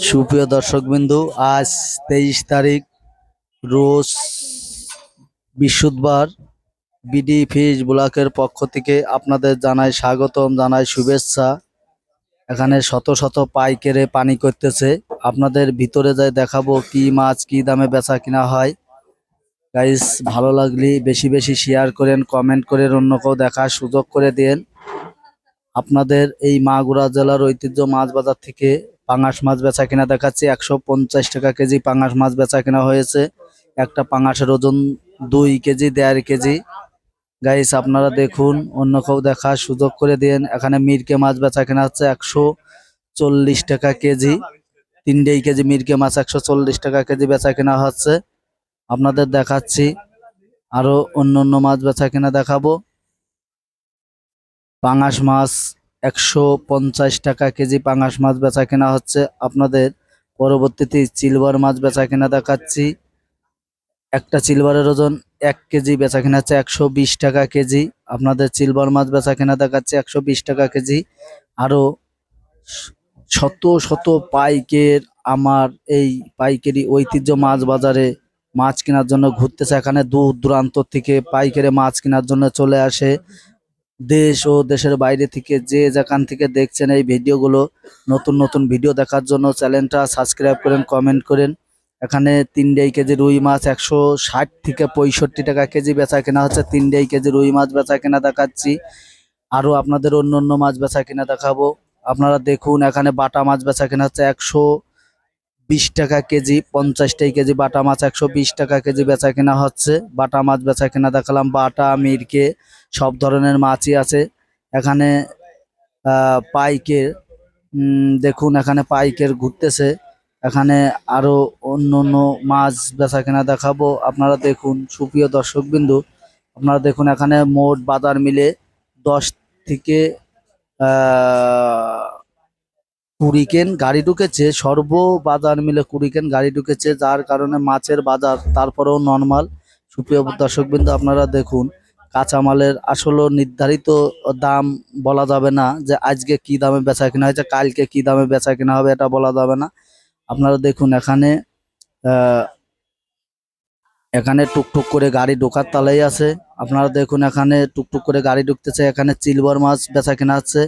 সুপ্রিয় দর্শকবিন্দু, আজ 23 তারিখ, রোজ বৃহস্পতিবার। বিডি ফিশ ব্লকের পক্ষ থেকে আপনাদের জানাই স্বাগতম, জানাই শুভেচ্ছা। এখানে শত শত পাইকারে পানি করতেছে। আপনাদের ভিতরে যাই দেখাবো কি মাছ কি দামে বেচা কিনা হয়। গাইস, ভালো লাগলে বেশি বেশি শেয়ার করেন, কমেন্ট করেন, অন্যকেও দেখার সুযোগ করে দেন। আপনাদের এই মাগুরা জেলার ঐতিহ্য মাছ বাজার থেকে পাঙাশ মাছ বেচা কিনা দেখাচ্ছি। 150 টাকা কেজি পাঙাশ মাছ বেচা কিনা হয়েছে। একটা পাঙাশের ওজন 2 কেজি 1.5 কেজি। গাইস, আপনারা দেখুন, অন্য কেউ দেখার সুযোগ করে দেন। এখানে মিরকে মাছ বেচা কিনা হচ্ছে 140 টাকা কেজি। 3 কেজি মিরকে মাছ 140 টাকা কেজি বেচা কিনা হচ্ছে। আপনাদের দেখাচ্ছি আরো অন্য অন্য মাছ বেচা কিনা দেখাবো। পাঙাশ মাছ 150 টাকা কেজি পাঙাশ মাছ বেচা কেনা হচ্ছে। আপনাদের পরবর্তীতে সিলভার মাছ বেচা কেনা দেখাচ্ছি। একটা সিলভারের ওজন 1 কেজি বেচা কেনা হচ্ছে 120 টাকা কেজি। আপনাদের সিলভার মাছ বেচা কেনা দেখাচ্ছে 120 টাকা কেজি। আরো শত শত পাইকের আমার এই পাইকারি ঐতিহ্য মাছ বাজারে মাছ কেনার জন্য ঘুরতেছে। এখানে দূর দূরান্ত থেকে পাইকারি মাছ কেনার জন্য চলে আসে। দেশ ও দেশের বাইরে থেকে যে যেখান থেকে দেখছেন এই ভিডিওগুলো, নতুন নতুন ভিডিও দেখার জন্য চ্যানেলটা সাবস্ক্রাইব করেন, কমেন্ট করেন। এখানে 3 কেজি রুই মাছ 160 থেকে 65 টাকা কেজি বেচা কেনা হচ্ছে। 3 কেজি রুই মাছ বেচা কেনা দেখাচ্ছি। আরো আপনাদের অন্য অন্য মাছ বেচা কেনা দেখাবো। আপনারা দেখুন, এখানে বাটা মাছ বেচা কেনা হচ্ছে 120 টাকা কেজি। 50 কেজি বাটা মাছ 120 টাকা কেজি বেচা কেনা হচ্ছে। বাটা মাছ বেচা কেনা দেখালাম। বাটা, মিরকে সব ধরনের মাছই আছে এখানে। পাইকের দেখুন, এখানে পাইকের ঘুরতেছে। এখানে আরো অন্য অন্য মাছ বেচা কেনা দেখাবো। আপনারা দেখুন, সুপ্রিয় দর্শকবিন্দু, আপনারা দেখুন, এখানে মোট বাজার মিলে 10 থেকে 20 কেন গাড়ি ঢুকেছে। বাজার মিলে 20 কেন গাড়ি ঢুকেছে, যার কারণে মাছের বাজার তারপরেও নরমাল। সুপ্রিয় দর্শকবৃন্দ, আপনারা দেখুন, কাঁচামালের আসলে নির্ধারিত দাম বলা যাবে না, যে আজকে কি দামে বেচা কিনা হয়েছে, কালকে কি দামে বেচা কিনা হবে, এটা বলা যাবে না। আপনারা দেখুন, এখানে টুকটুক করে গাড়ি ঢোকার তালাই আছে। আপনারা দেখুন, এখানে টুকটুক করে গাড়ি ঢুকতেছে। এখানে সিলভার মাছ বেচা কিনা হচ্ছে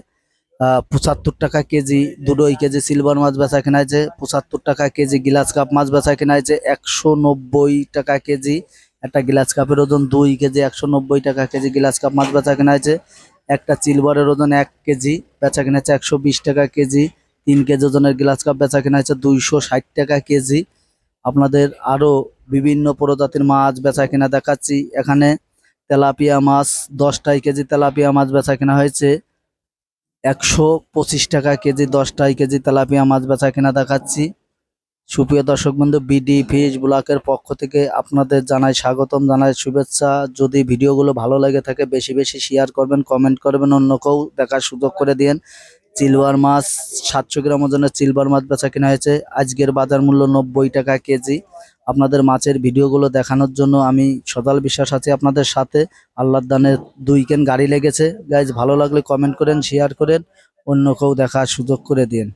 75 টাকা কেজি। 2 কেজি সিলভার মাছ বেচা কেনা হয়েছে 75 টাকা কেজি। গিলাস কাপ মাছ বেচা কেনা হয়েছে 190 টাকা কেজি। একটা গিলাস কাপের ওজন 2 কেজি, 190 টাকা কেজি গিলাস কাপ মাছ বেচা কেনা হয়েছে। একটা সিলভারের ওজন 1 কেজি বেচা কেনা হচ্ছে 120 টাকা কেজি। 3 কেজি ওজনের গিলাস কাপ বেচা কেনা হচ্ছে 260 টাকা কেজি। আপনাদের আরো বিভিন্ন প্রজাতির মাছ বেচা কেনা দেখাচ্ছি। এখানে তেলাপিয়া মাছ 10 কেজি তেলাপিয়া মাছ বেচা কেনা হয়েছে 125 টাকা কেজি। 10 কেজি তেলাপিয়া মাছ বেচা কেনা দেখাচ্ছি। সুপ্রিয় দর্শক বন্ধু, বিডি ফিশ ব্লকের পক্ষ থেকে আপনাদের জানাই স্বাগতম, জানাই শুভেচ্ছা। যদি ভিডিওগুলো ভালো লাগে থাকে বেশি বেশি শেয়ার করবেন, কমেন্ট করবেন, অন্যকেও দেখার সুযোগ করে দিন। সিলভার মাছ 700 গ্রাম ওজনের সিলভার মাছ বেচা কেনা হয়েছে। আজকের বাজার মূল্য 90 টাকা কেজি। আপনাদের মাছের ভিডিওগুলো দেখানোর জন্য আমি সদাল বিশ্বাস আছি আপনাদের সাথে। আল্লাহর দানের 2 কেন গাড়ি লেগেছে। গাইজ, ভালো লাগলে কমেন্ট করেন, শেয়ার করেন, অন্যকেও দেখার সুযোগ করে দিন।